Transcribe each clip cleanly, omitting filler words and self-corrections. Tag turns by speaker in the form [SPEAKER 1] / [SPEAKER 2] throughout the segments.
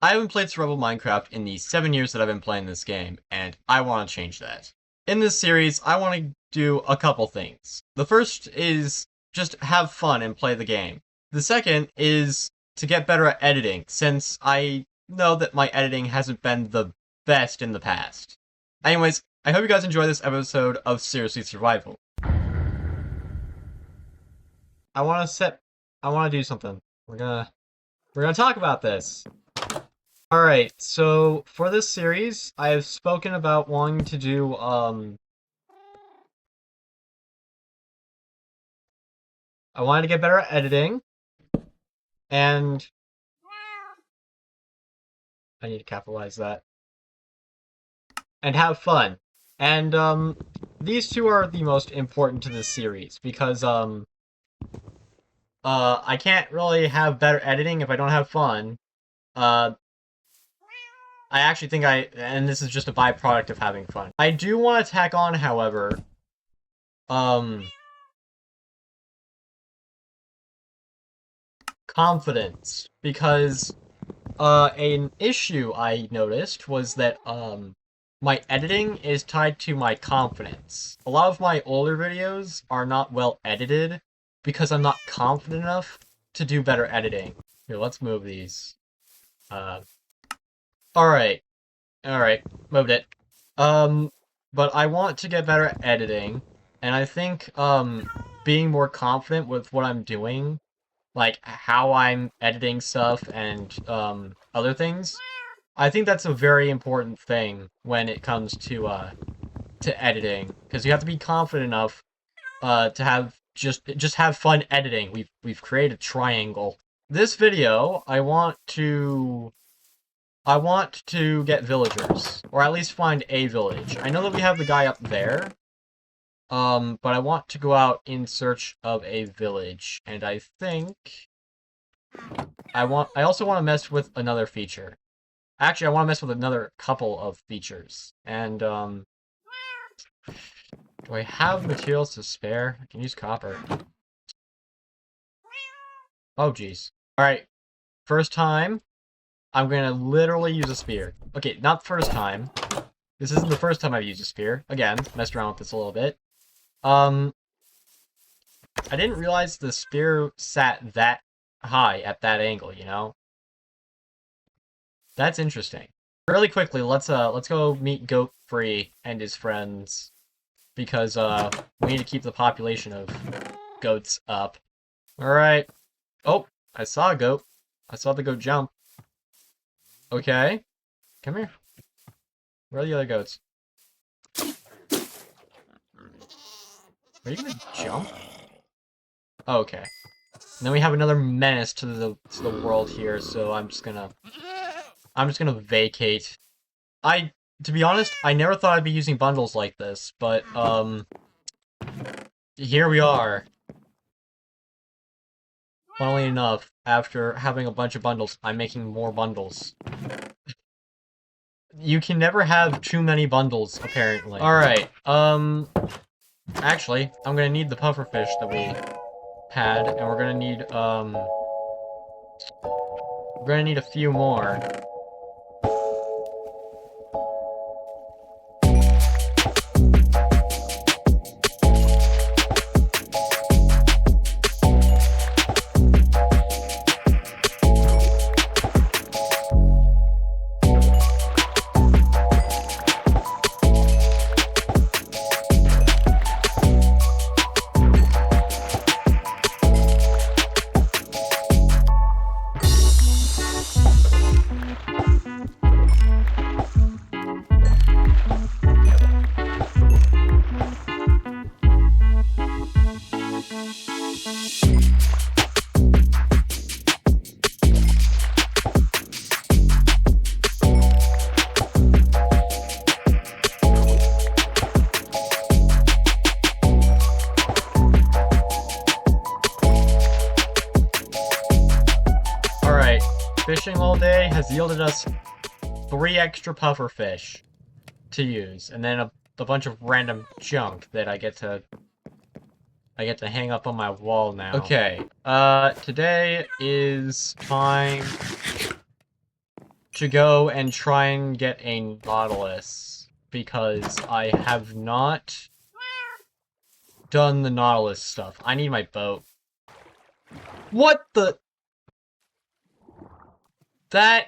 [SPEAKER 1] I haven't played survival Minecraft in the 7 years that I've been playing this game, and I want to change that. In this series, I want to do a couple things. The first is just have fun and play the game. The second is to get better at editing, since I know that my editing hasn't been the best in the past. Anyways, I hope you guys enjoy this episode of Seriously Survival. I want to do something. We're gonna talk about this. Alright, so for this series, I have spoken about wanting to do, I wanted to get better at editing, and I need to capitalize that, and have fun. And, these two are the most important to this series, because, I can't really have better editing if I don't have fun. I actually think and this is just a byproduct of having fun. I do want to tack on, however, confidence, because, an issue I noticed was that, my editing is tied to my confidence. A lot of my older videos are not well edited, because I'm not confident enough to do better editing. Here, let's move these. Alright, moved it. But I want to get better at editing, and I think, being more confident with what I'm doing, like how I'm editing stuff and, other things, I think that's a very important thing when it comes to editing, because you have to be confident enough, to have just have fun editing. We've created a triangle. This video, I want to get villagers, or at least find a village. I know that we have the guy up there, but I want to go out in search of a village, and I think I also want to mess with another feature. Actually, I want to mess with another couple of features, and do I have materials to spare? I can use copper. Oh, jeez. Alright, first time, I'm gonna literally use a spear. Okay, not first time. This isn't the first time I've used a spear. Again, messed around with this a little bit. I didn't realize the spear sat that high at that angle, you know? That's interesting. Really quickly, let's go meet Goat Free and his friends, because we need to keep the population of goats up. Alright. Oh, I saw a goat. I saw the goat jump. Okay. Come here. Where are the other goats? Are you gonna jump? Oh, okay. And then we have another menace to the world here, so I'm just gonna vacate. To be honest, I never thought I'd be using bundles like this, but here we are. Funnily enough, after having a bunch of bundles, I'm making more bundles. You can never have too many bundles, apparently. Alright, actually, I'm gonna need the pufferfish that we had, and we're gonna need a few more. Fishing all day has yielded us 3 extra pufferfish to use, and then a bunch of random junk that I get to hang up on my wall now. Okay, today is time to go and try and get a Nautilus, because I have not done the Nautilus stuff. I need my boat. What the? That...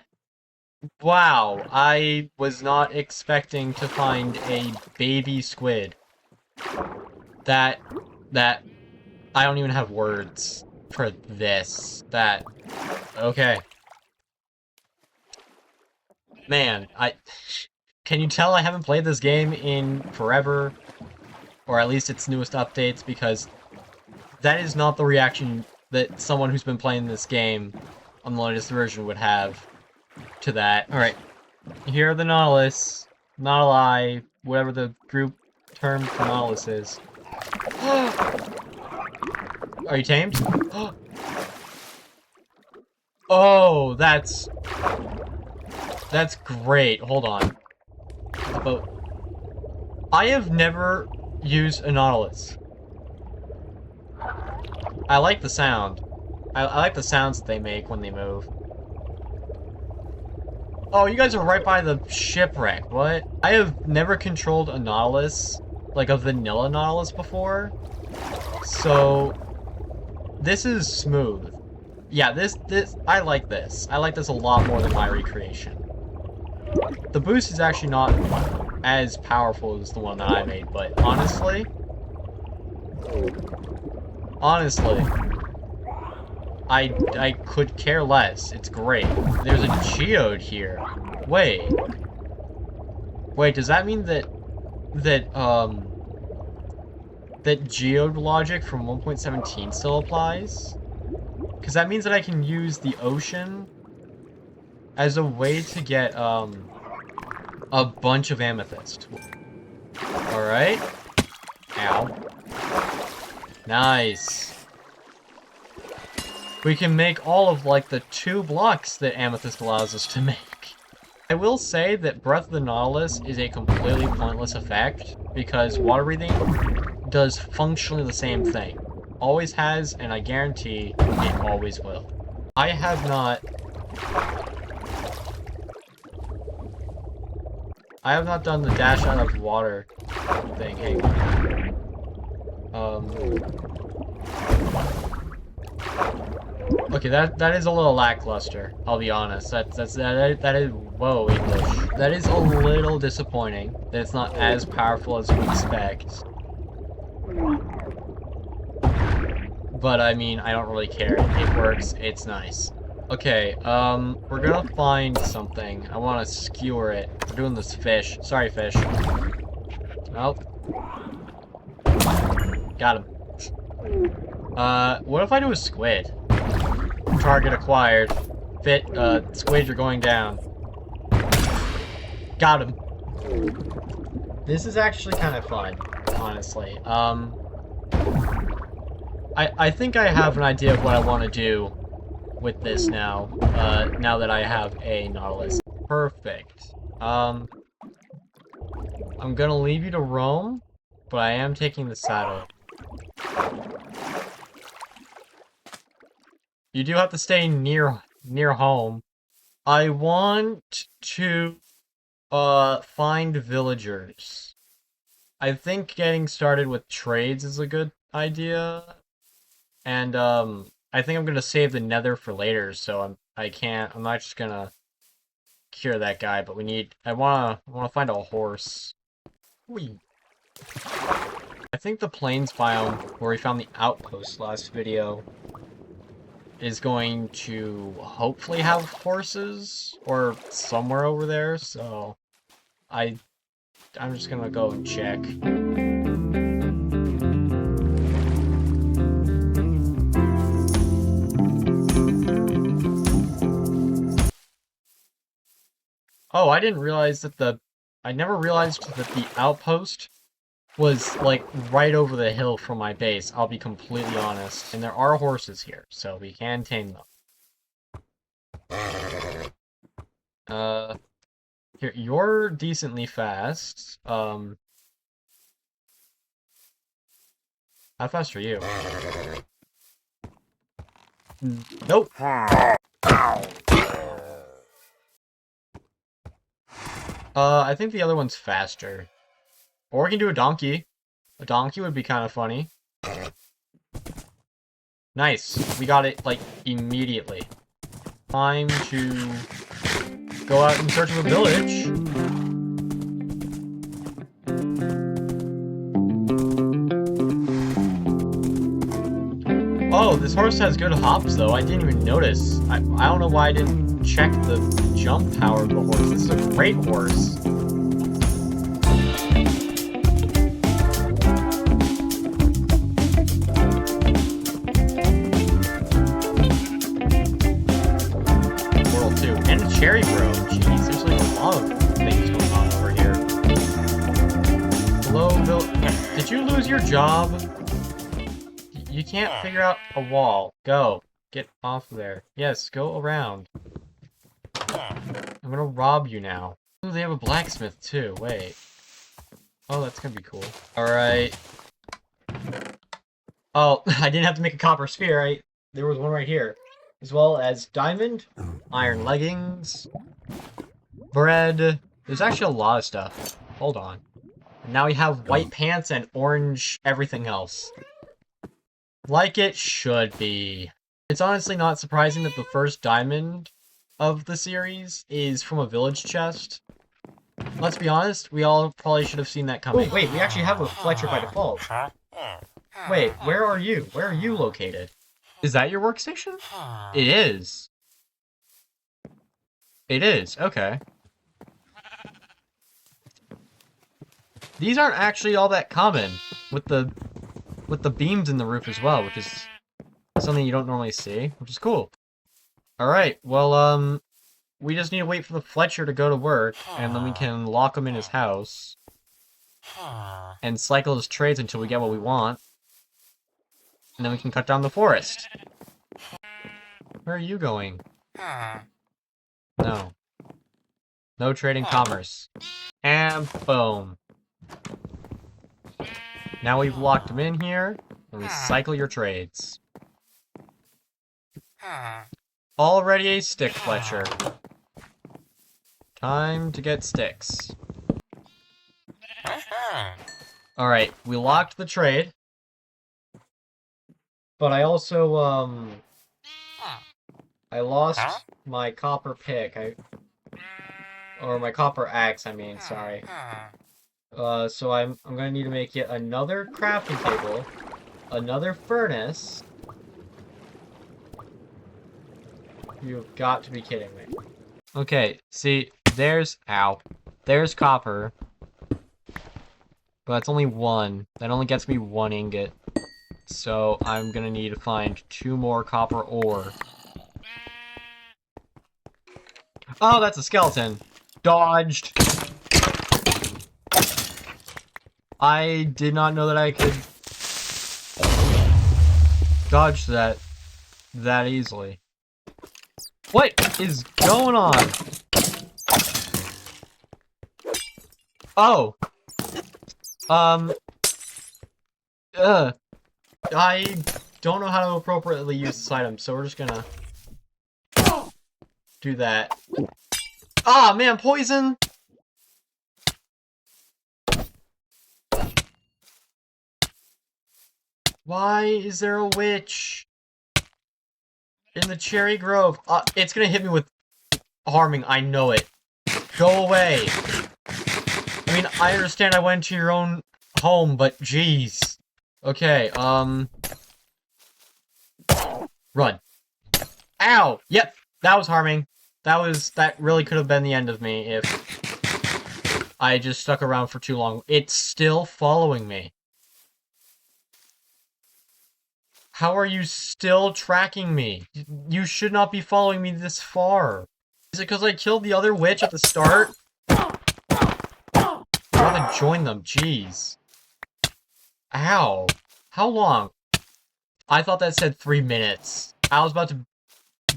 [SPEAKER 1] Wow, I was not expecting to find a baby squid. That... I don't even have words for this. Okay. Man, can you tell I haven't played this game in forever? Or at least its newest updates, because that is not the reaction that someone who's been playing this game on the latest version would have to that. Alright, here are the Nautilus. Nautili, whatever the group term for Nautilus is. Are you tamed? Oh, that's great. Hold on. The boat. I have never used a Nautilus. I like the sound. I like the sounds that they make when they move. Oh, you guys are right by the shipwreck. What? I have never controlled a Nautilus, like a vanilla Nautilus before. So, this is smooth. Yeah, I like this. I like this a lot more than my recreation. The boost is actually not as powerful as the one that I made, but honestly, I could care less. It's great. There's a geode here. Wait, does that mean that geode logic from 1.17 still applies? Because that means that I can use the ocean as a way to get a bunch of amethyst. Alright. Ow. Nice. We can make all of, like, the 2 blocks that amethyst allows us to make. I will say that Breath of the Nautilus is a completely pointless effect, because water breathing does functionally the same thing. Always has, and I guarantee it always will. I have not done the dash out of water thing. Hey. Okay, that is a little lackluster, I'll be honest. That is, whoa, English. That is a little disappointing that it's not as powerful as you expect. But I mean, I don't really care. It works, it's nice. Okay, we're gonna find something. I wanna skewer it. We're doing this fish. Sorry, fish. Oh. Got him. What if I do a squid? Target acquired. Squid, you're going down. Got him. This is actually kind of fun, honestly. I think I have an idea of what I want to do with this now, now that I have a Nautilus. Perfect. I'm gonna leave you to roam, but I am taking the saddle. You do have to stay near home. I want to find villagers. I think getting started with trades is a good idea. And I think I'm gonna save the nether for later, so I'm not just gonna cure that guy, but I wanna find a horse. Whee. I think the plains biome where we found the outpost last video is going to hopefully have horses or somewhere over there, so I'm just gonna go and check. Oh, I didn't realize that I never realized that the outpost was, like, right over the hill from my base, I'll be completely honest. And there are horses here, so we can tame them. Here, you're decently fast. How fast are you? Nope. I think the other one's faster. Or we can do a donkey. A donkey would be kind of funny. Nice. We got it, like, immediately. Time to go out in search of a village. Oh, this horse has good hops, though. I didn't even notice. I don't know why I didn't check the jump power of the horse. This is a great horse. World 2. And a cherry grove. Jeez, there's like a lot of things going on over here. Hello, Bill. Did you lose your job? You can't figure out a wall. Go. Get off there. Yes, go around. I'm gonna rob you now. Ooh, they have a blacksmith too. Wait. Oh, that's gonna be cool. Alright. Oh, I didn't have to make a copper spear. There was one right here. As well as diamond, iron leggings, bread. There's actually a lot of stuff. Hold on. And now we have white pants and orange everything else. Like it should be. It's honestly not surprising that the first diamond of the series is from a village chest. Let's be honest, we all probably should have seen that coming. Oh, wait, we actually have a Fletcher by default. Wait, where are you? Where are you located? Is that your workstation? It is. It is, okay. These aren't actually all that common with the beams in the roof as well, which is something you don't normally see, which is cool. Alright, well, we just need to wait for the Fletcher to go to work, and then we can lock him in his house, and cycle his trades until we get what we want, and then we can cut down the forest. Where are you going? No. No trading commerce. And boom. Now we've locked him in here, and we cycle your trades. Already a stick, Fletcher. Time to get sticks. Alright, we locked the trade. But I also, I lost my copper pick. Or my copper axe, I mean, sorry. So I'm gonna need to make yet another crafting table, another furnace. You've got to be kidding me. Okay, see, there's copper. But that's only one. That only gets me one ingot. So I'm gonna need to find 2 more copper ore. Oh, that's a skeleton. Dodged. I did not know that I could dodge that easily. What is going on? Oh. I don't know how to appropriately use this item, so we're just gonna do that. Ah, man, poison! Why is there a witch in the cherry grove? It's gonna hit me with harming, I know it. Go away! I mean, I understand I went to your own home, but jeez. Okay, run. Ow! Yep, that was harming. That really could have been the end of me if I just stuck around for too long. It's still following me. How are you still tracking me? You should not be following me this far. Is it because I killed the other witch at the start? Rather join them, jeez. Ow. How long? I thought that said 3 minutes. I was about to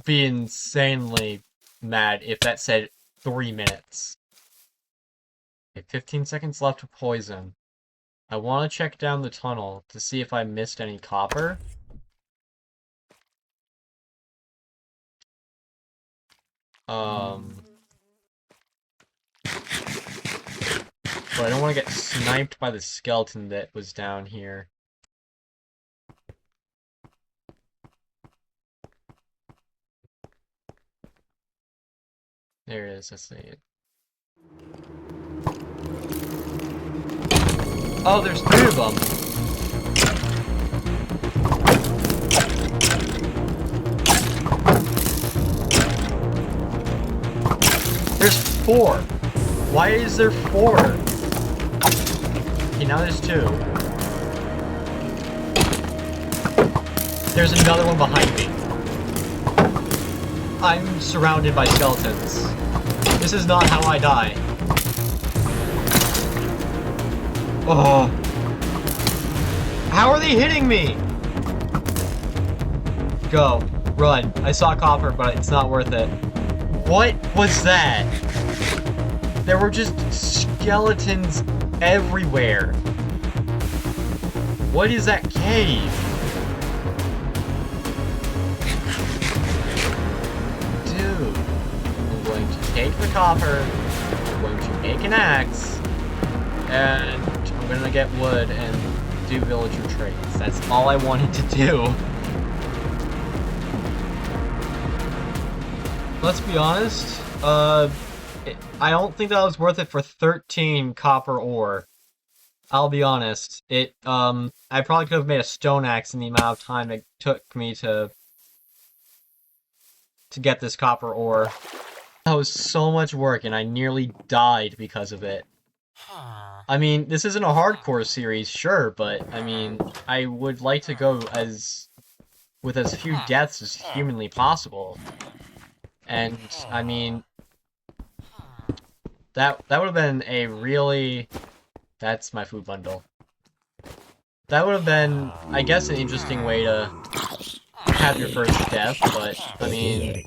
[SPEAKER 1] be insanely mad if that said 3 minutes. Okay, 15 seconds left to poison. I want to check down the tunnel to see if I missed any copper. But I don't want to get sniped by the skeleton that was down here. There it is, I see it. Oh, there's 3 of them! There's 4! Why is there 4? Okay, now there's 2. There's another one behind me. I'm surrounded by skeletons. This is not how I die. Oh. How are they hitting me? Go. Run. I saw copper, but it's not worth it. What was that? There were just skeletons everywhere. What is that cave? Dude. I'm going to take the copper. I'm going to make an axe. And I'm gonna get wood and do villager trades. That's all I wanted to do. Let's be honest, I don't think that was worth it for 13 copper ore. I'll be honest. I probably could have made a stone axe in the amount of time it took me to get this copper ore. That was so much work and I nearly died because of it. I mean, this isn't a hardcore series, sure, but, I mean, I would like to go with as few deaths as humanly possible. And, I mean, that would have been a really... That's my food bundle. That would have been, I guess, an interesting way to have your first death, but, I mean...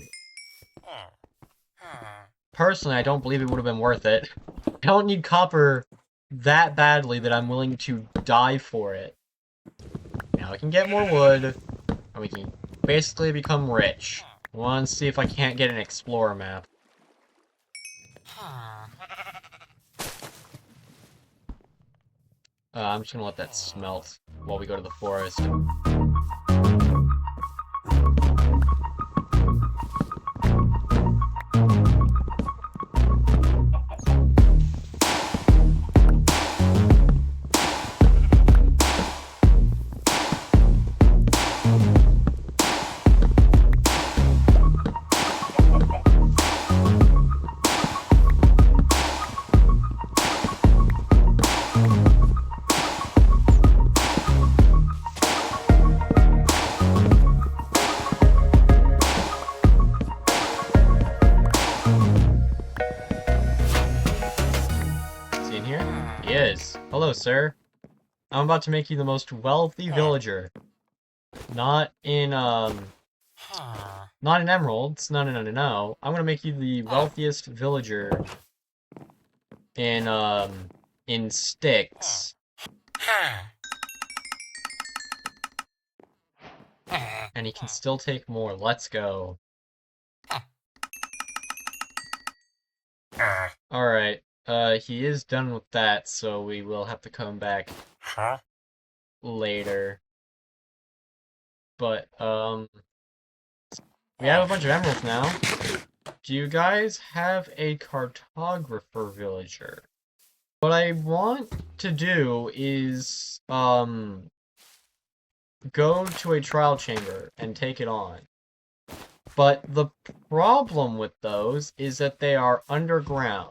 [SPEAKER 1] Personally, I don't believe it would have been worth it. I don't need copper that badly that I'm willing to die for it. Now I can get more wood, and we can basically become rich. I want to see if I can't get an explorer map. I'm just gonna let that smelt while we go to the forest. Hello, sir. I'm about to make you the most wealthy villager. Not in emeralds. No, no, no, no, no. I'm gonna make you the wealthiest villager in sticks. And he can still take more. Let's go. Alright. He is done with that, so we will have to come back later. But, we have a bunch of emeralds now. Do you guys have a cartographer villager? What I want to do is, go to a trial chamber and take it on. But the problem with those is that they are underground.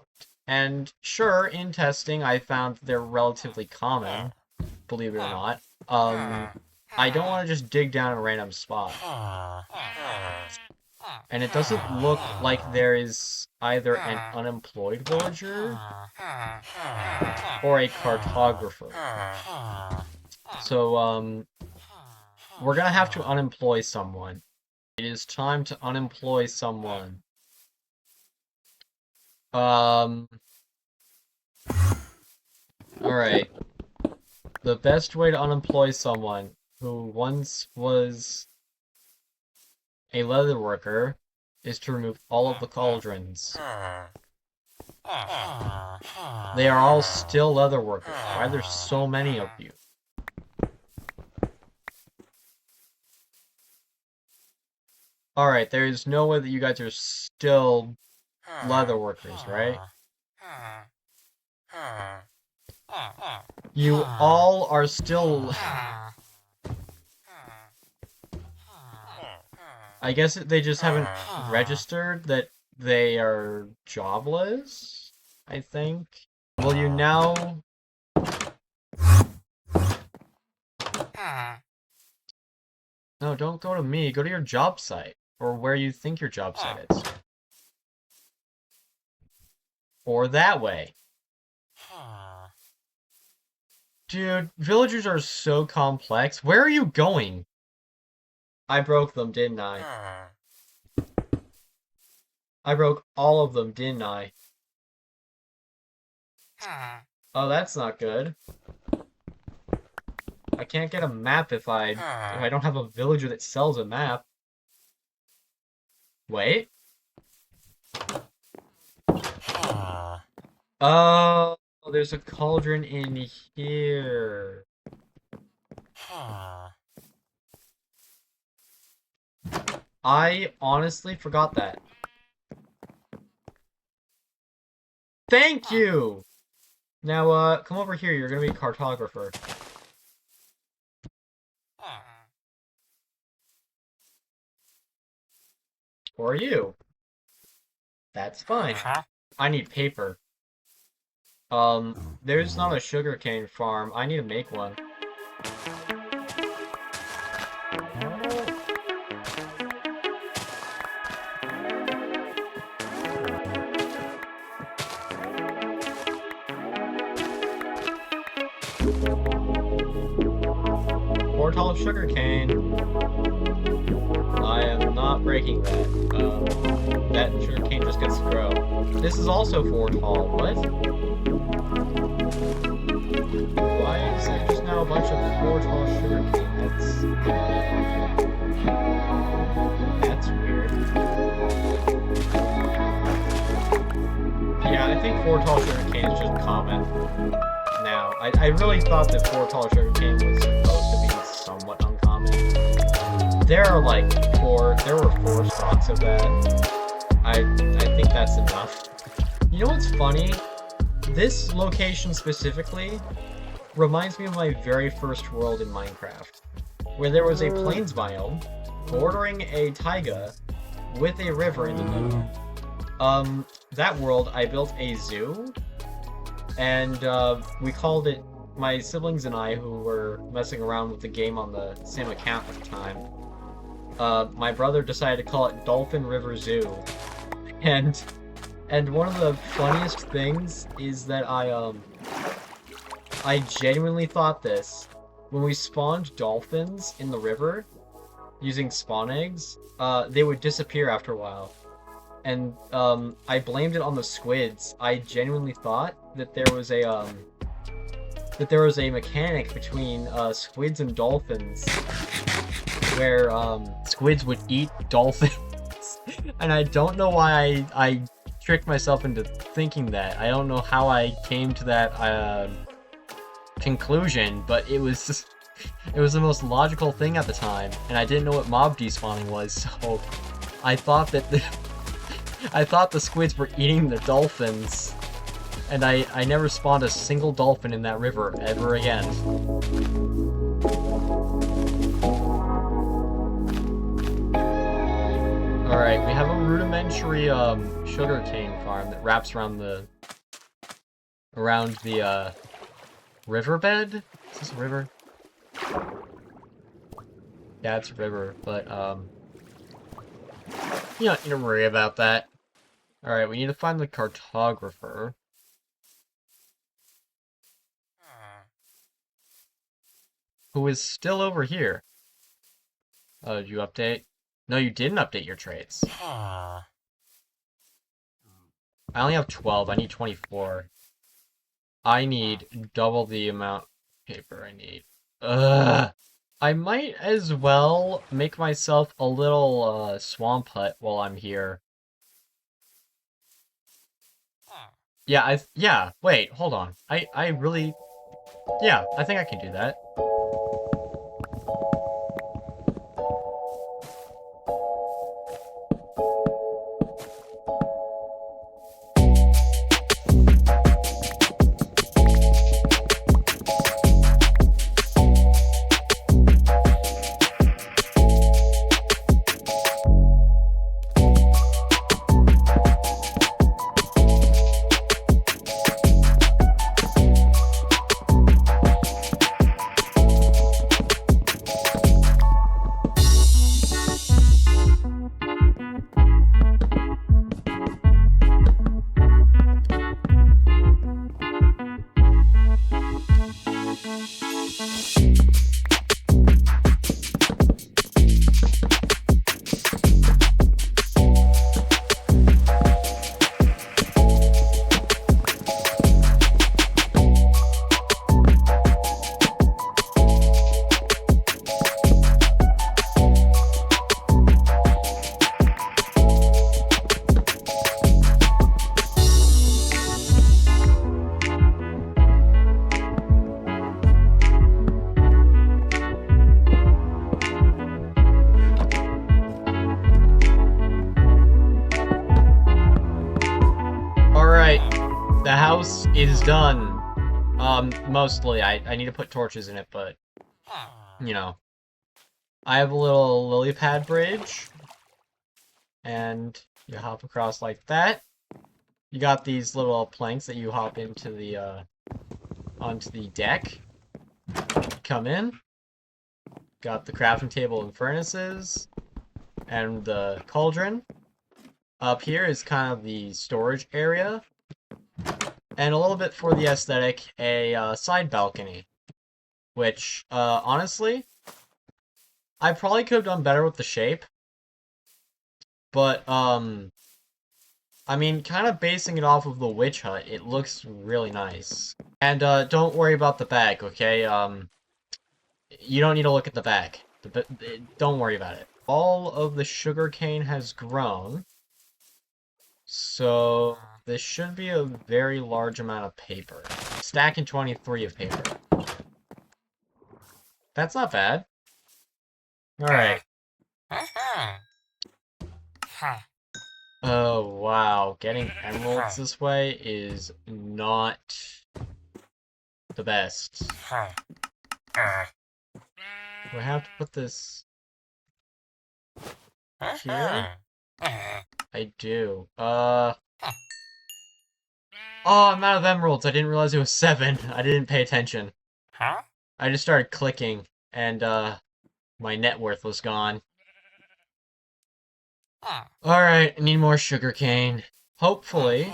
[SPEAKER 1] And sure, in testing, I found they're relatively common, believe it or not. I don't want to just dig down a random spot. And it doesn't look like there is either an unemployed villager or a cartographer. So, we're gonna have to unemploy someone. It is time to unemploy someone. Alright. The best way to unemploy someone who once was a leather worker is to remove all of the cauldrons. They are all still leather workers. Why are there so many of you? Alright, there's no way that you guys are still leather workers, right? You all are still... I guess they just haven't registered that they are jobless, I think. Will you now... No, don't go to me. Go to your job site. Or where you think your job site is. Or that way. Dude, villagers are so complex. Where are you going? I broke them, didn't I? I broke all of them, didn't I? Oh, that's not good. I can't get a map if I don't have a villager that sells a map. Wait. Oh, there's a cauldron in here. I honestly forgot that. Thank you! Now, come over here. You're gonna be a cartographer. Or you. That's fine. I need paper. There's not a sugarcane farm. I need to make one. Four tall sugarcane. I am not breaking that. That sugarcane just gets to grow. This is also 4 tall. What? Why is it just now a bunch of 4 tall sugarcane? That's weird. Yeah, I think 4 tall sugarcane is just common now. I really thought that 4 tall sugarcane was supposed to be somewhat uncommon. There were 4 spots of that. I think that's enough. You know what's funny? This location specifically reminds me of my very first world in Minecraft, where there was a plains biome bordering a taiga with a river in the middle. That world, I built a zoo, and we called it, my siblings and I, who were messing around with the game on the same account at the time, my brother decided to call it Dolphin River Zoo. And one of the funniest things is that I genuinely thought this. When we spawned dolphins in the river, using spawn eggs, they would disappear after a while. And, I blamed it on the squids. I genuinely thought that there was a mechanic between, squids and dolphins, where, squids would eat dolphins. And I don't know why I tricked myself into thinking that. I don't know how I came to that, conclusion, but it was the most logical thing at the time, and I didn't know what mob despawning was, so I thought that I thought the squids were eating the dolphins, and I never spawned a single dolphin in that river ever again. Alright, we have a rudimentary sugarcane farm that wraps around the riverbed? Is this a river? Yeah, it's a river, but you don't need to worry about that. Alright, we need to find the cartographer. Who is still over here. Oh, did you update? No, you didn't update your traits. I only have 12. I need 24. I need double the amount of paper I need. Ugh. I might as well make myself a little swamp hut while I'm here. Yeah, wait, hold on. I really, yeah, I think I can do that. Alright, the house is done. Mostly. I need to put torches in it, but, you know. I have a little lily pad bridge, and you hop across like that. You got these little planks that you hop into the, onto the deck. Come in. Got the crafting table and furnaces, and the cauldron. Up here is kind of the storage area. And a little bit for the aesthetic, a side balcony. Which, honestly, I probably could have done better with the shape. But, I mean, kind of basing it off of the witch hut, it looks really nice. And, don't worry about the bag, okay? You don't need to look at the bag. Don't worry about it. All of the sugarcane has grown. So, this should be a very large amount of paper. Stacking 23 of paper. That's not bad. Alright. Oh, wow. Getting emeralds this way is not the best. Do I have to put this here? I do. Oh, I'm out of emeralds. I didn't realize it was 7. I didn't pay attention. I just started clicking, and, my net worth was gone. Alright, I need more sugarcane. Hopefully,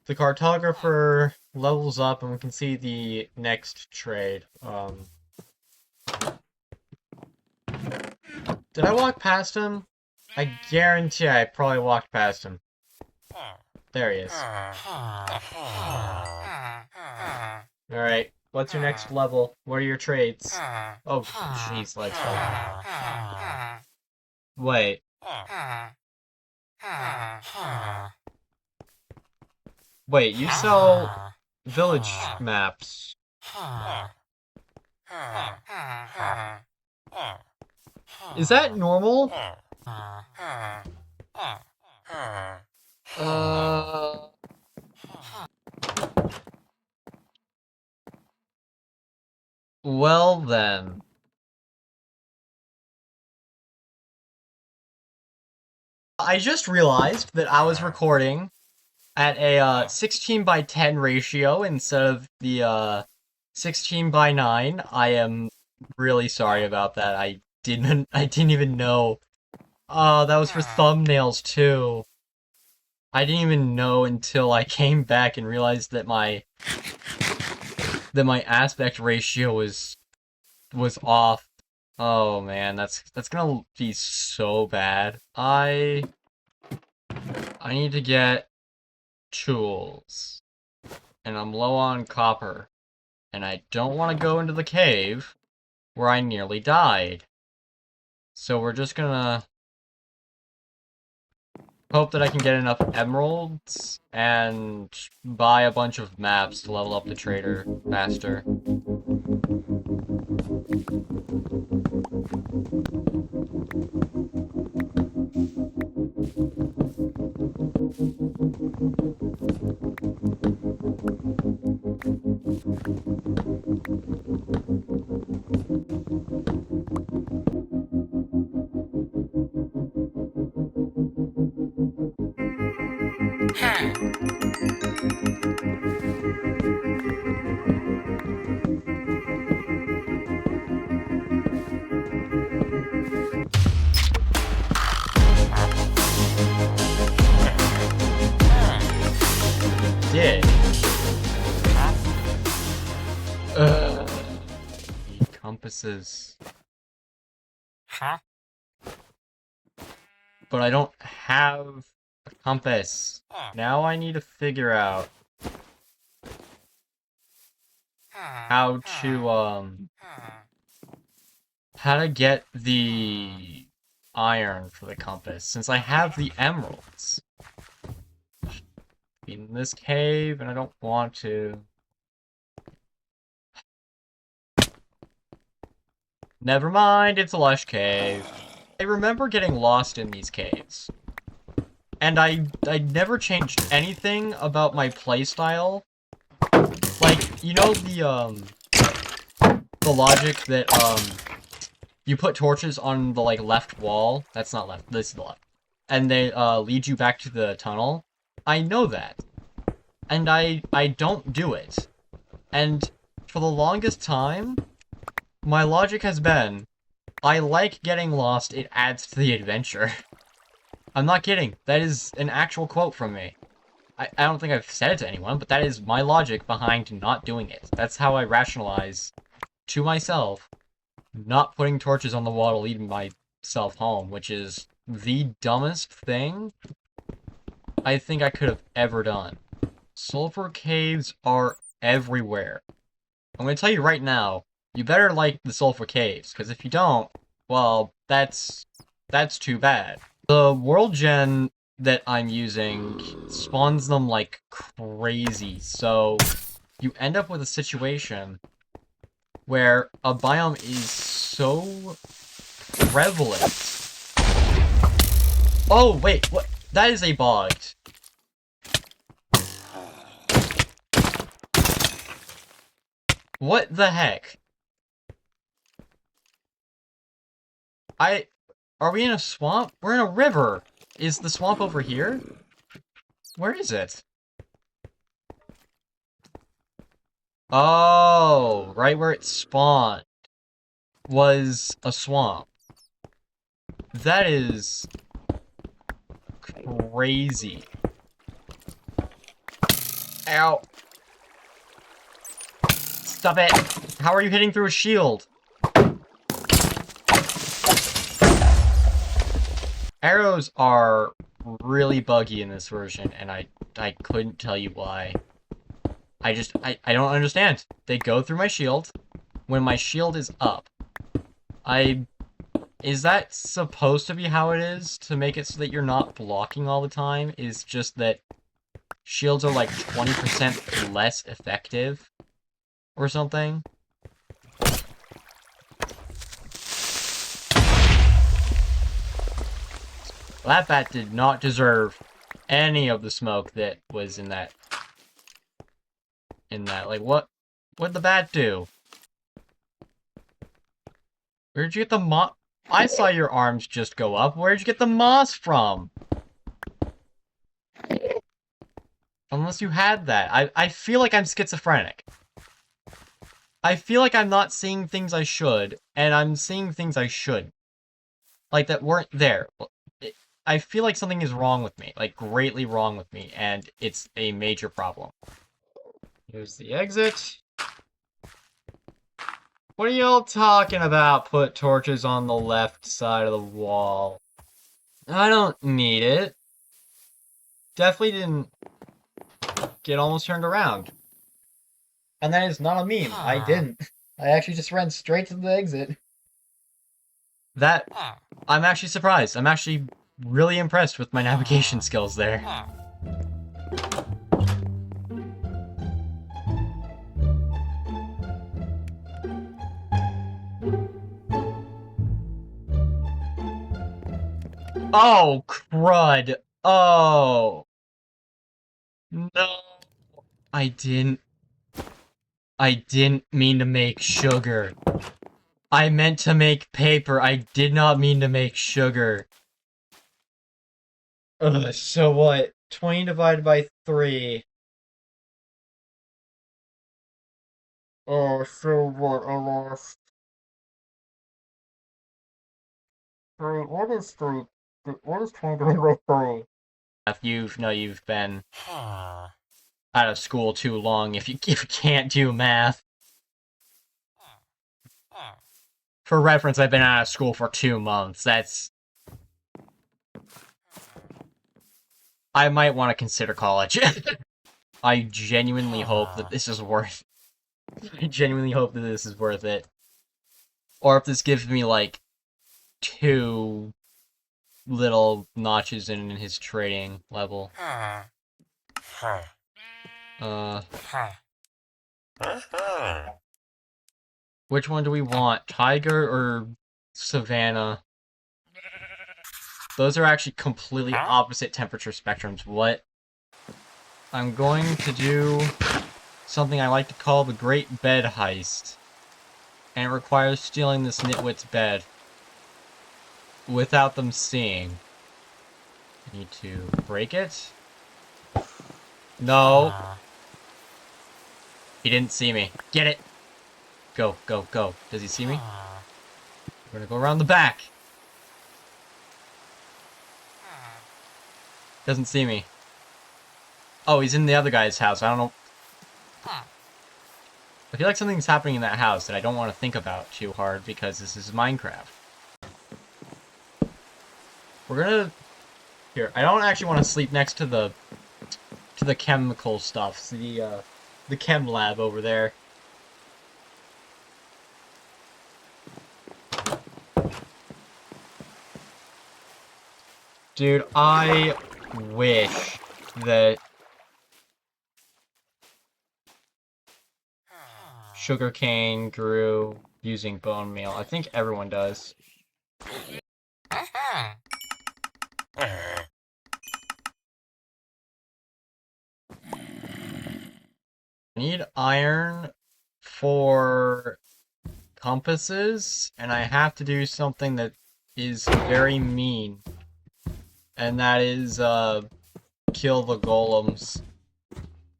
[SPEAKER 1] the cartographer levels up and we can see the next trade. Did I walk past him? I guarantee I probably walked past him. There he is. Alright, what's your next level? What are your trades? Oh, jeez, let's go. Wait. Wait, you sell village maps. Is that normal? Well then. I just realized that I was recording at a 16 by 10 ratio instead of the 16 by 9. I am really sorry about that. I didn't even know. That was for thumbnails too. I didn't even know until I came back and realized that my aspect ratio was off. Oh man, that's gonna be so bad. I need to get tools. And I'm low on copper. And I don't want to go into the cave where I nearly died. So we're just gonna hope that I can get enough emeralds and buy a bunch of maps to level up the trader faster. Did. Ugh. Compasses.
[SPEAKER 2] Huh?
[SPEAKER 1] But I don't have a compass. Now I need to figure out how to get the iron for the compass, since I have the emeralds in this cave, and I don't want to. Never mind, it's a lush cave. I remember getting lost in these caves. And I never changed anything about my playstyle. Like, you know the logic that, you put torches on the, like, left wall? That's not left, this is the left. And they, lead you back to the tunnel? I know that. And I don't do it. And for the longest time, my logic has been, I like getting lost, it adds to the adventure. I'm not kidding. That is an actual quote from me. I don't think I've said it to anyone, but that is my logic behind not doing it. That's how I rationalize to myself not putting torches on the wall to lead myself home, which is the dumbest thing I think I could have ever done. Sulfur caves are everywhere. I'm going to tell you right now, you better like the sulfur caves, because if you don't, well, that's too bad. The world gen that I'm using spawns them like crazy, so you end up with a situation where a biome is so prevalent. Oh, wait, what? That is a bogged. What the heck? Are we in a swamp? We're in a river! Is the swamp over here? Where is it? Oh, right where it spawned was a swamp. That is crazy. Ow. Stop it! How are you hitting through a shield? Arrows are really buggy in this version, and I couldn't tell you why. I don't understand. They go through my shield when my shield is up. Is that supposed to be how it is? To make it so that you're not blocking all the time? Is just that shields are like 20% less effective? Or something? That bat did not deserve any of the smoke that was in that. Like, what'd the bat do? Where'd you get the moss? I saw your arms just go up. Where'd you get the moss from? Unless you had that. I feel like I'm schizophrenic. I feel like I'm not seeing things I should, and I'm seeing things I should. Like, that weren't there. I feel like something is wrong with me. Like, greatly wrong with me, and it's a major problem. Here's the exit. What are y'all talking about? Put torches on the left side of the wall. I don't need it. Definitely didn't get almost turned around. And that is not a meme. I didn't. I actually just ran straight to the exit. I'm actually surprised. I'm actually really impressed with my navigation skills there. Oh, crud. Oh. No. I didn't. I didn't mean to make sugar. I meant to make paper. I did not mean to make sugar. Ugh, so what? 20 divided by 3. Oh, so what? I lost. Three. What is 3? What is 20 divided by 3? You've been out of school too long if you can't do math. For reference, I've been out of school for 2 months. I might want to consider college. I genuinely hope that this is worth I genuinely hope that this is worth it. Or if this gives me, like, 2 little notches in his trading level. Which one do we want? Tiger or Savannah? Those are actually completely opposite temperature spectrums. What? I'm going to do something I like to call the Great Bed Heist. And it requires stealing this nitwit's bed without them seeing. I need to break it. No. He didn't see me. Get it! Go, go, go. Does he see me? We're gonna go around the back. Doesn't see me. Oh, he's in the other guy's house. I don't know. I feel like something's happening in that house that I don't want to think about too hard because this is Minecraft. We're gonna... Here, I don't actually want to sleep next to the chemical stuff. The chem lab over there. Dude, I wish that sugarcane grew using bone meal. I think everyone does. I need iron for compasses, and I have to do something that is very mean. And that is, kill the golems.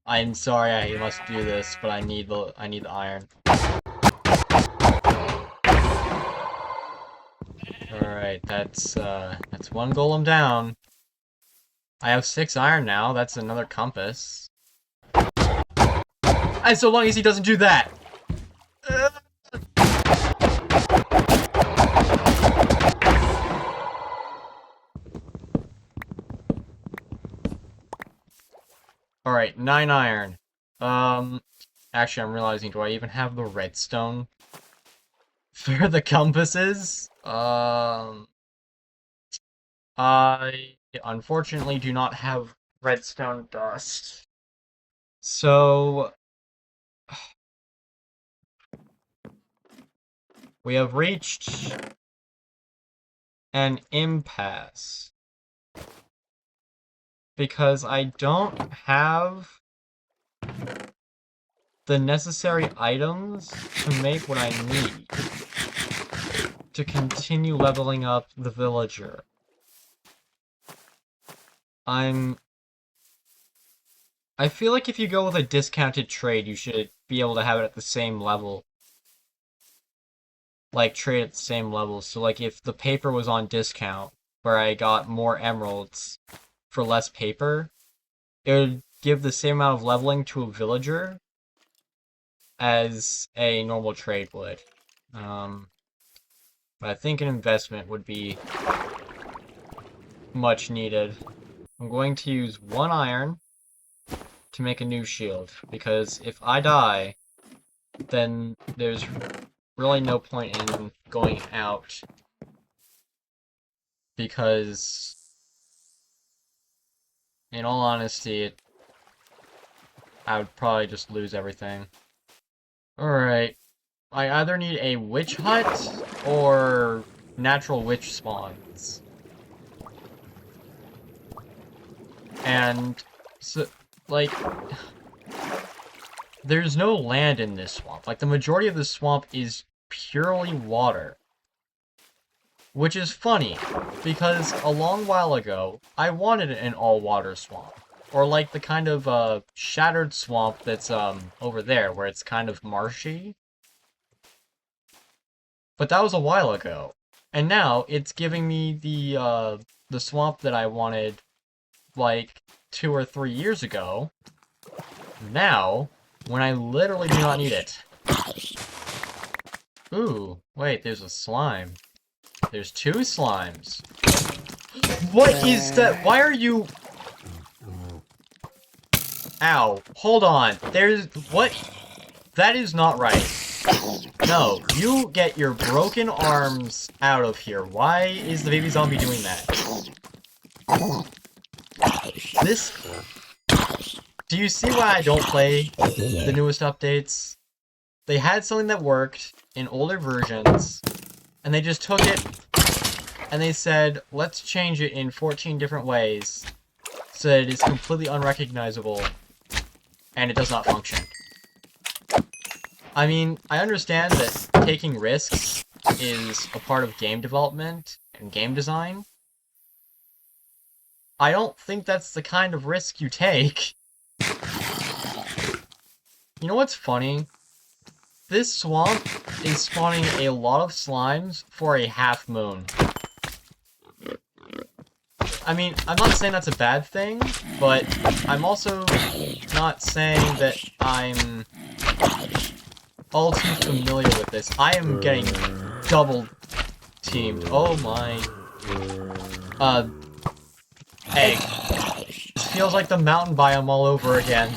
[SPEAKER 1] I'm sorry I must do this, but I need the iron. Alright, that's one golem down. I have 6 iron now, that's another compass. And so long as he doesn't do that! Alright, 9 iron. Actually I'm realizing, do I even have the redstone for the compasses? I unfortunately do not have redstone dust. So... we have reached an impasse. Because I don't have the necessary items to make what I need to continue leveling up the villager. I feel like if you go with a discounted trade, you should be able to have it at the same level. Like, trade at the same level. So, like, if the paper was on discount, where I got more emeralds for less paper, it would give the same amount of leveling to a villager as a normal trade would. But I think an investment would be much needed. I'm going to use 1 iron to make a new shield, because if I die, then there's really no point in going out, because In all honesty, I would probably just lose everything. Alright. I either need a witch hut or natural witch spawns. And, so, like, there's no land in this swamp. Like, the majority of the swamp is purely water. Which is funny, because a long while ago, I wanted an all-water swamp. Or like the kind of, shattered swamp that's, over there, where it's kind of marshy. But that was a while ago. And now, it's giving me the swamp that I wanted, like, 2 or 3 years ago. Now, when I literally do not need it. Ooh, wait, there's a slime. There's 2 slimes. What is that? Why are you... Ow. Hold on. There's... What? That is not right. No, you get your broken arms out of here. Why is the baby zombie doing that? This... Do you see why I don't play the newest updates? They had something that worked in older versions, and they just took it, and they said, let's change it in 14 different ways, so that it is completely unrecognizable, and it does not function. I mean, I understand that taking risks is a part of game development and game design. I don't think that's the kind of risk you take. You know what's funny? This swamp is spawning a lot of slimes for a half moon. I mean, I'm not saying that's a bad thing, but I'm also not saying that I'm all too familiar with this. I am getting double teamed. Oh my. Egg. This feels like the mountain biome all over again.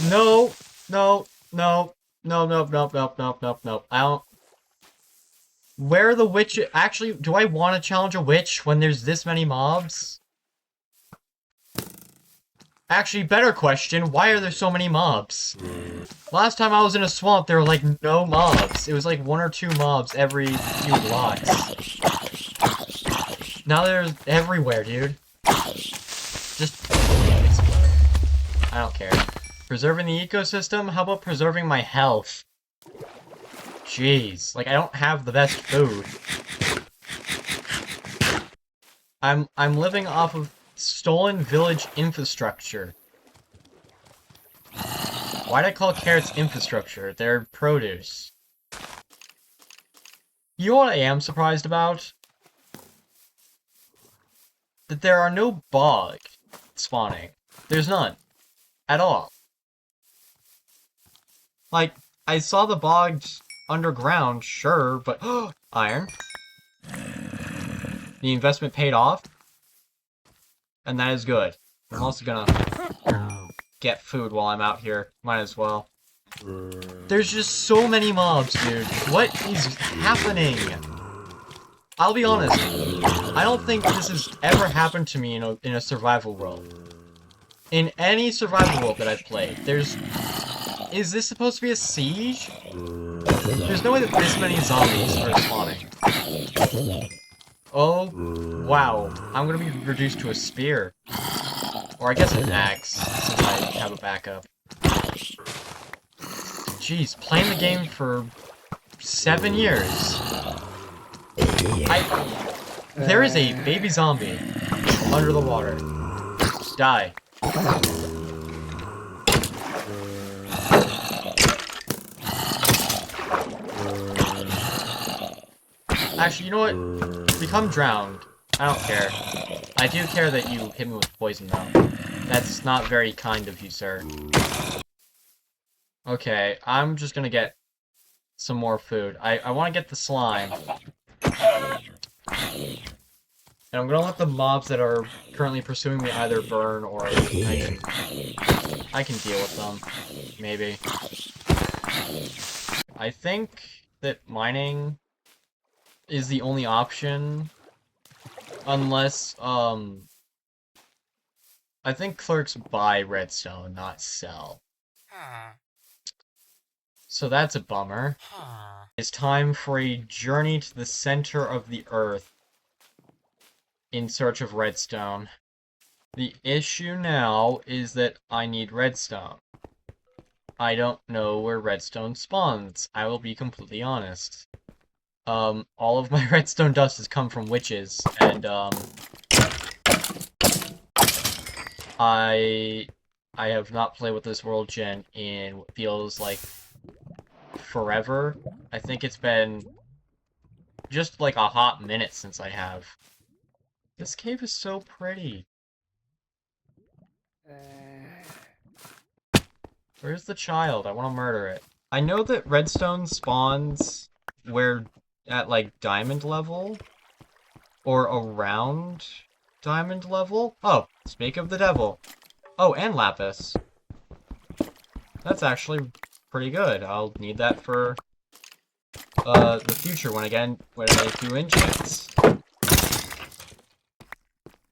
[SPEAKER 1] No, no, no, no, no, no, no, no, no, no. I don't... Where are the witch... Actually, do I want to challenge a witch when there's this many mobs? Actually, better question, why are there so many mobs? Last time I was in a swamp, there were, like, no mobs. It was, like, 1 or 2 mobs every few blocks. Now there's everywhere, dude. Just explode. I don't care. Preserving the ecosystem? How about preserving my health? Jeez, like I don't have the best food. I'm living off of stolen village infrastructure. Why'd I call carrots infrastructure? They're produce. You know what I am surprised about? That there are no bog spawning. There's none. At all. Like, I saw the bogs underground, sure, but... Iron. The investment paid off. And that is good. I'm also gonna get food while I'm out here. Might as well. There's just so many mobs, dude. What is happening? I'll be honest. I don't think this has ever happened to me in a survival world. In any survival world that I've played, there's... Is this supposed to be a siege? There's no way that this many zombies are spawning. Oh, wow. I'm gonna be reduced to a spear. Or I guess an axe, since I have a backup. Jeez, playing the game for 7 years. There is a baby zombie under the water. Die. Actually, you know what? Become drowned. I don't care. I do care that you hit me with poison, though. That's not very kind of you, sir. Okay, I'm just gonna get some more food. I want to get the slime. And I'm gonna let the mobs that are currently pursuing me either burn or I can deal with them. Maybe. I think that mining is the only option Unless, I think clerks buy redstone, not sell. So that's a bummer. It's time for a journey to the center of the earth in search of redstone. The issue now is that I need redstone. I don't know where redstone spawns. I will be completely honest. All of my redstone dust has come from witches, and, I have not played with this world gen in what feels like forever. I think it's been just like a hot minute since I have. This cave is so pretty. Where's the child? I want to murder it. I know that redstone spawns where at like diamond level or around diamond level. Oh, speak of the devil. Oh, and lapis. That's actually pretty good. I'll need that for the future when I do enchants.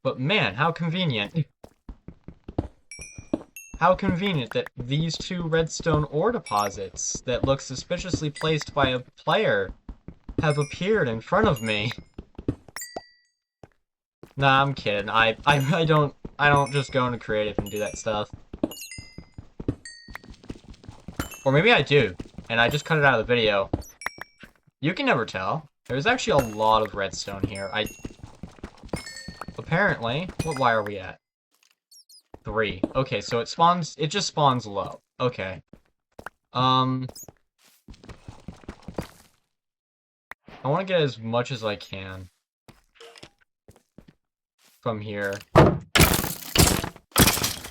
[SPEAKER 1] But man, how convenient. How convenient that these two redstone ore deposits that look suspiciously placed by a player have appeared in front of me. Nah, I'm kidding. I don't just go into creative and do that stuff. Or maybe I do, and I just cut it out of the video. You can never tell. There's actually a lot of redstone here. Apparently, why are we at? 3. Okay, so it just spawns low. Okay. I want to get as much as I can from here.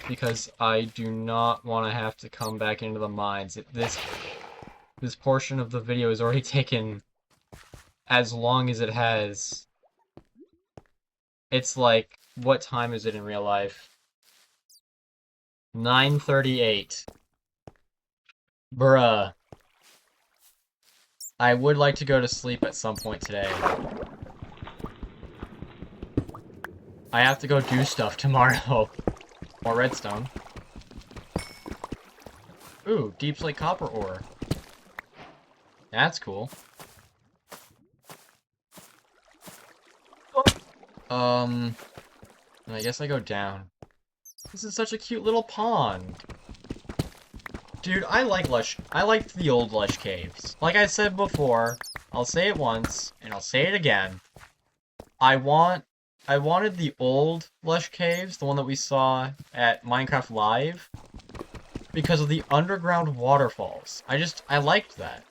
[SPEAKER 1] Because I do not want to have to come back into the mines. This portion of the video has already taken as long as it has. It's like, what time is it in real life? 9:38. Bruh. I would like to go to sleep at some point today. I have to go do stuff tomorrow. More redstone. Ooh, deep slate copper ore. That's cool. And I guess I go down. This is such a cute little pond. Dude, I like the old lush caves. Like I said before, I'll say it once, and I'll say it again. I wanted the old lush caves, the one that we saw at Minecraft Live, because of the underground waterfalls. I liked that.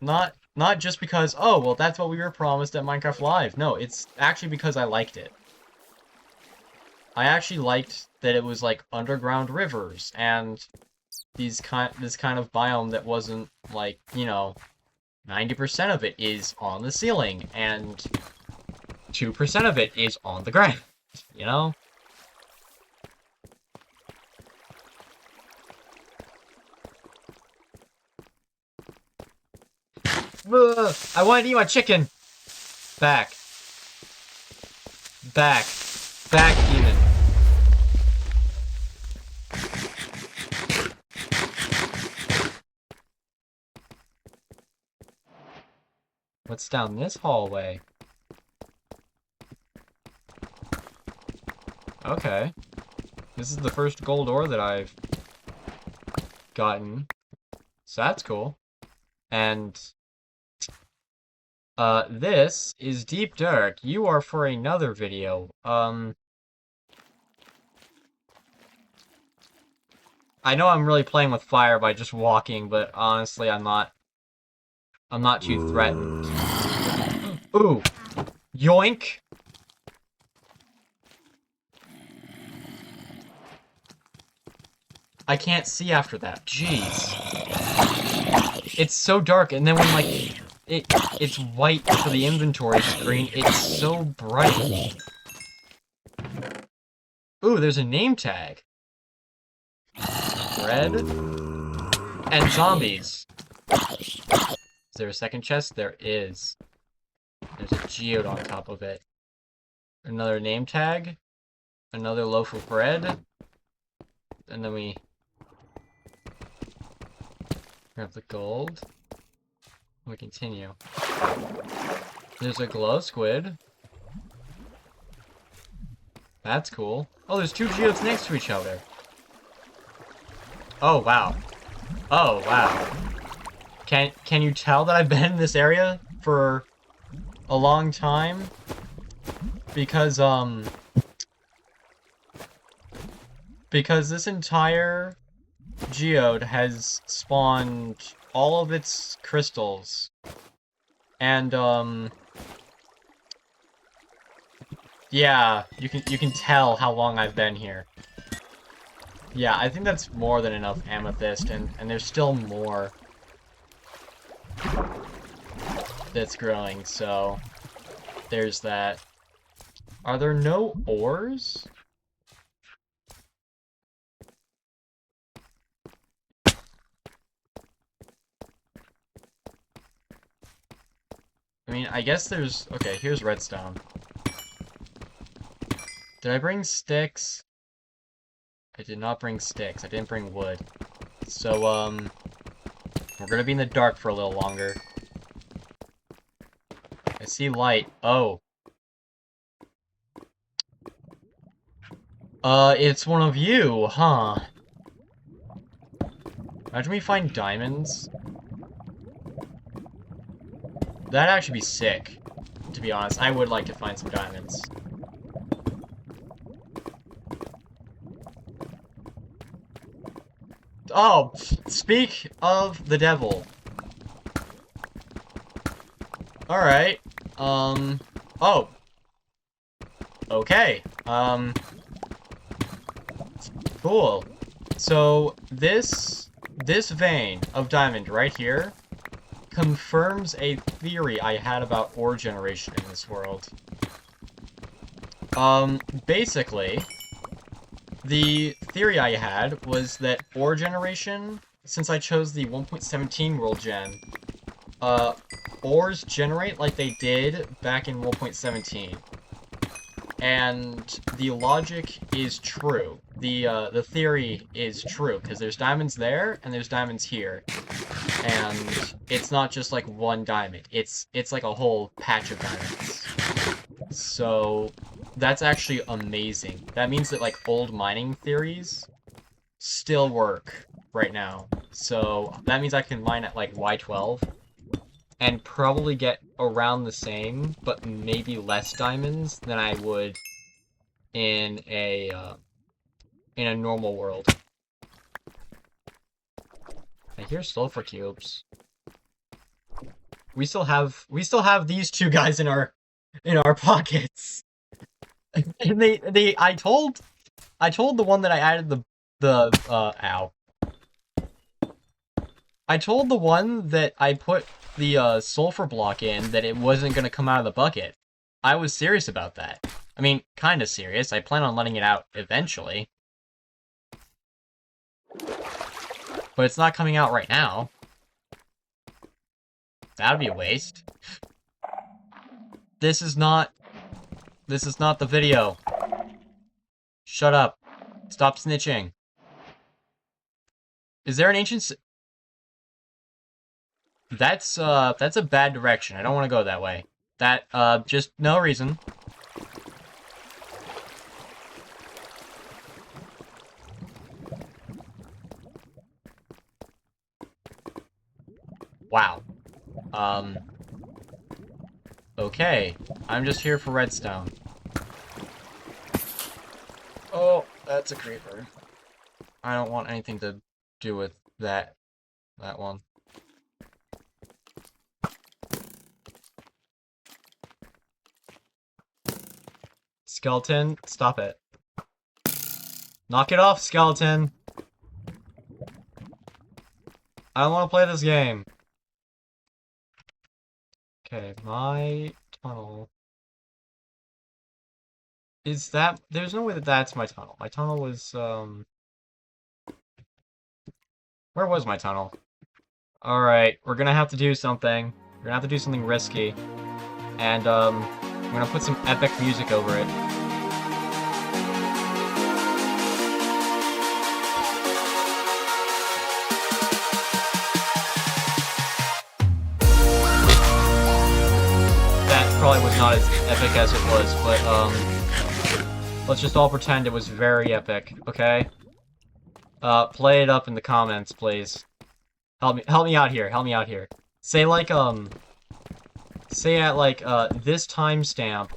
[SPEAKER 1] Not just because, oh, well, that's what we were promised at Minecraft Live. No, it's actually because I liked it. I actually liked that it was like underground rivers and this kind of biome that wasn't like, 90% of it is on the ceiling and 2% of it is on the ground, you know? Ugh, I want to eat my chicken! Back. Back. Back, demon. What's down this hallway? Okay. This is the first gold ore that I've gotten. So that's cool. And this is Deep Dark. You are for another video. I know I'm really playing with fire by just walking, but honestly, I'm not too threatened. Ooh! Yoink! I can't see after that. Jeez. It's so dark, and then when, like, it's white for the inventory screen, it's so bright. Ooh, there's a name tag. Red. And zombies. Is there a second chest? There is. There's a geode on top of it. Another name tag. Another loaf of bread. And then we grab the gold. We continue. There's a glow squid. That's cool. Oh, there's two geodes next to each other. Oh, wow. Oh, wow. Can you tell that I've been in this area for a long time? Because this entire geode has spawned all of its crystals. And, yeah, you can tell how long I've been here. Yeah, I think that's more than enough amethyst, and there's still more that's growing, so there's that. Are there no ores? I mean, I guess there's... Okay, here's redstone. Did I bring sticks? I did not bring sticks. I didn't bring wood. So, we're gonna be in the dark for a little longer. I see light. Oh. It's one of you, huh? Imagine we find diamonds. That'd actually be sick, to be honest. I would like to find some diamonds. Oh, speak of the devil. Alright. Oh. Okay. Cool. So, this vein of diamond right here confirms a theory I had about ore generation in this world. Basically, the theory I had was that ore generation, since I chose the 1.17 world gen, ores generate like they did back in 1.17. And the logic is true. The theory is true, because there's diamonds there, and there's diamonds here. And it's not just like one diamond. It's like a whole patch of diamonds. So that's actually amazing. That means that like old mining theories still work right now. So that means I can mine at like Y12 and probably get around the same, but maybe less diamonds than I would in a normal world. I hear sulfur cubes. We still have these two guys in our pockets. And I told the one that I added ow. I told the one that I put the sulfur block in that it wasn't gonna come out of the bucket. I was serious about that. I mean, kinda serious. I plan on letting it out eventually. But it's not coming out right now. That'd be a waste. This is not the video. Shut up. Stop snitching. Is there an ancient... That's a bad direction. I don't want to go that way. That, just no reason. Wow. Okay. I'm just here for redstone. Oh, that's a creeper. I don't want anything to do with that one. Skeleton, stop it. Knock it off, skeleton! I don't want to play this game. Okay, my tunnel... Is that... There's no way that that's my tunnel. My tunnel was, Where was my tunnel? Alright, we're gonna have to do something. We're gonna have to do something risky. And, I'm gonna put some epic music over it. That probably was not as epic as it was, but, let's just all pretend it was very epic, okay? Play it up in the comments, please. Help me out here, help me out here. Say, like, say at, like, this timestamp,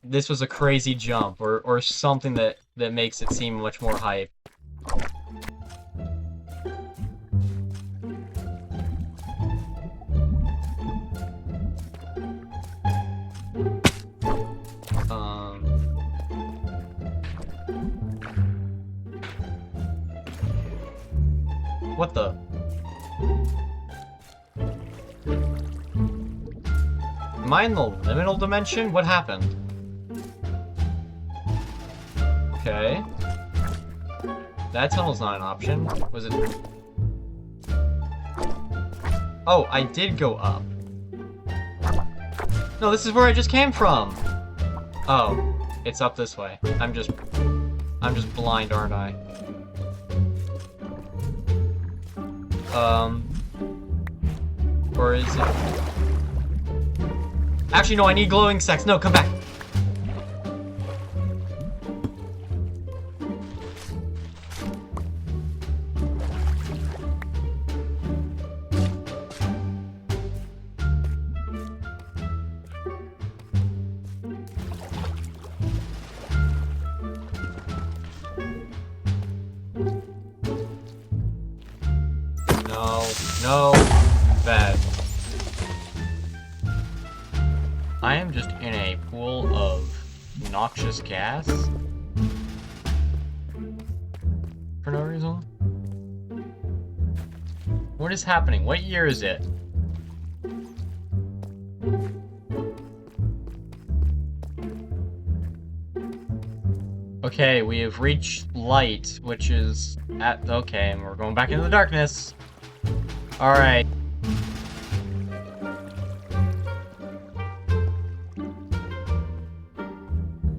[SPEAKER 1] this was a crazy jump, or something that makes it seem much more hype. What the? Am I in the liminal dimension? What happened? Okay. That tunnel's not an option. Was it? Oh, I did go up. No, this is where I just came from! Oh, it's up this way. I'm just blind, aren't I? Or is it... Actually, no, I need glowing sex. No, come back. No, bad. I am just in a pool of noxious gas. For no reason. What is happening? What year is it? Okay, we have reached light, which is at... Okay, and we're going back into the darkness. Alright.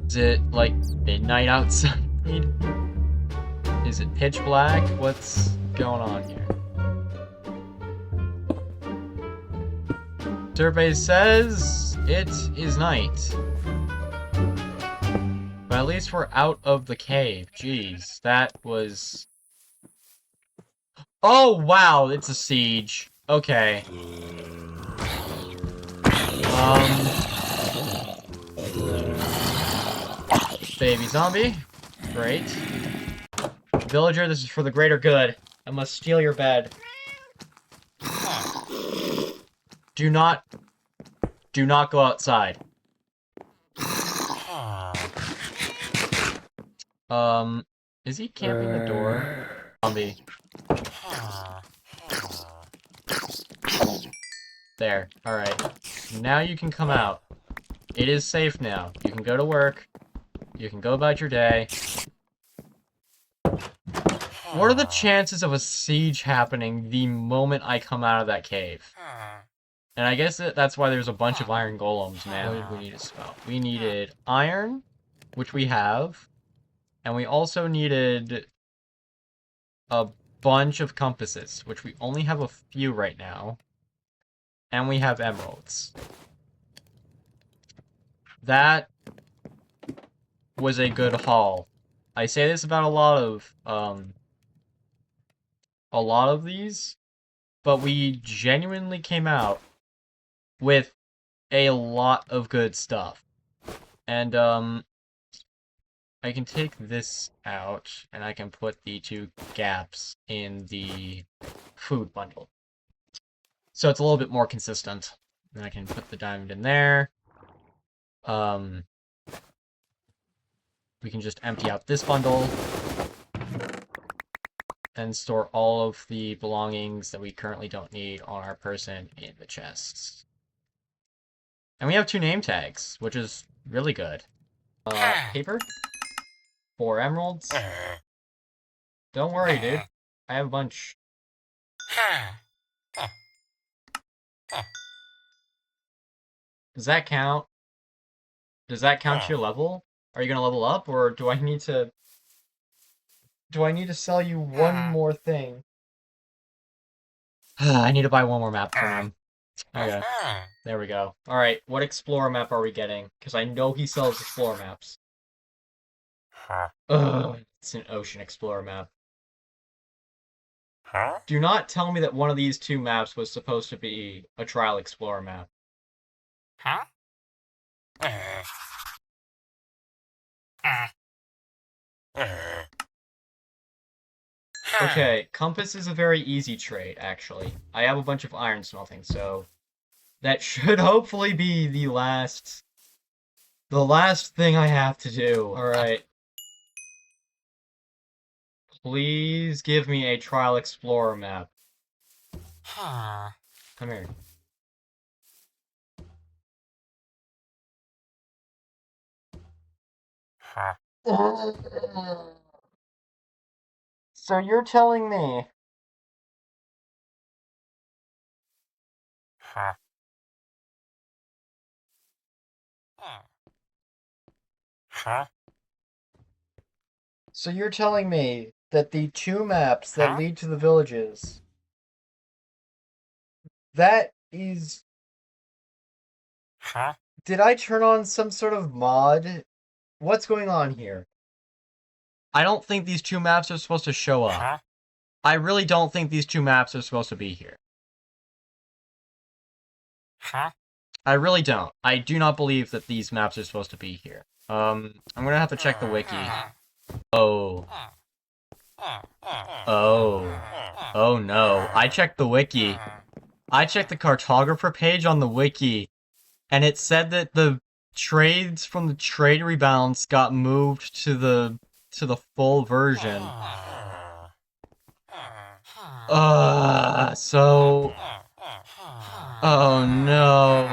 [SPEAKER 1] Is it, like, midnight outside? Is it pitch black? What's going on here? Survey says it is night. But at least we're out of the cave. Jeez, that was... Oh, wow, it's a siege. Okay. Baby zombie. Great. Villager, this is for the greater good. I must steal your bed. Do not go outside. Is he camping the door? Zombie. There. Alright. Now you can come out. It is safe now. You can go to work. You can go about your day. What are the chances of a siege happening the moment I come out of that cave? And I guess that's why there's a bunch of iron golems now. What did we need to spell? We needed iron, which we have. And we also needed a bunch of compasses, which we only have a few right now. And we have emeralds. That was a good haul. I say this about a lot of these, but we genuinely came out with a lot of good stuff. And, I can take this out, and I can put the 2 gaps in the food bundle. So it's a little bit more consistent. And I can put the diamond in there. We can just empty out this bundle. And store all of the belongings that we currently don't need on our person in the chests. And we have 2 name tags, which is really good. Paper? 4 emeralds. Don't worry, dude. I have a bunch. Does that count? Does that count to your level? Are you gonna level up, or do I need to... Do I need to sell you one more thing? I need to buy one more map from him. Okay, there we go. Alright, what Explorer map are we getting? Because I know he sells Explorer maps. Ugh, it's an Ocean Explorer map. Do not tell me that one of these two maps was supposed to be a Trial Explorer map. Okay, Compass is a very easy trade, actually. I have a bunch of iron smelting, so that should hopefully be the last thing I have to do. Alright. Please give me a Trial Explorer map. Come here. So you're telling me... So you're telling me that the two maps that lead to the villages... That is... Did I turn on some sort of mod? What's going on here? I don't think these two maps are supposed to show up. I really don't think these two maps are supposed to be here. I really don't. I do not believe that these maps are supposed to be here. I'm gonna have to check the wiki. Oh. Oh. Oh no. I checked the wiki. I checked the cartographer page on the wiki, and it said that the trades from the trade rebalance got moved to the full version. So... Oh no.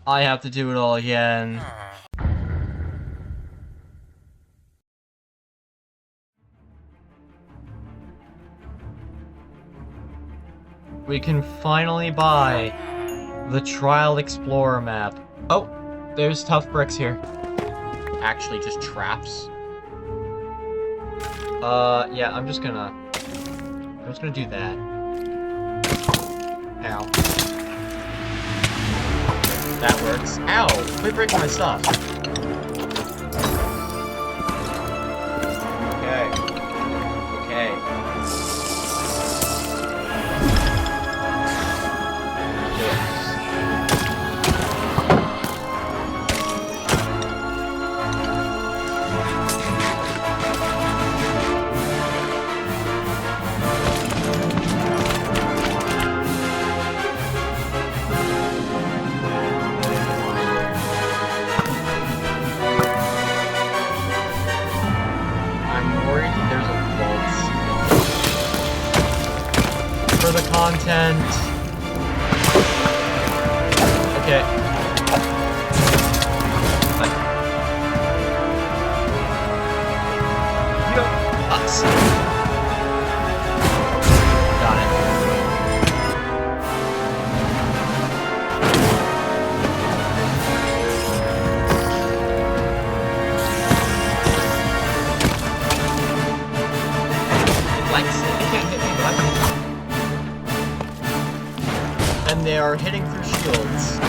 [SPEAKER 1] I have to do it all again. We can finally buy the Trial Explorer map. Oh, there's tough bricks here. Actually, just traps. Yeah, I'm just gonna do that. Ow. That works. Ow! Quit breaking my stuff. Okay. Okay. For the content. Okay. Us. Got it. Flex. They can't hit me, but I can hit them. And they are hitting through shields.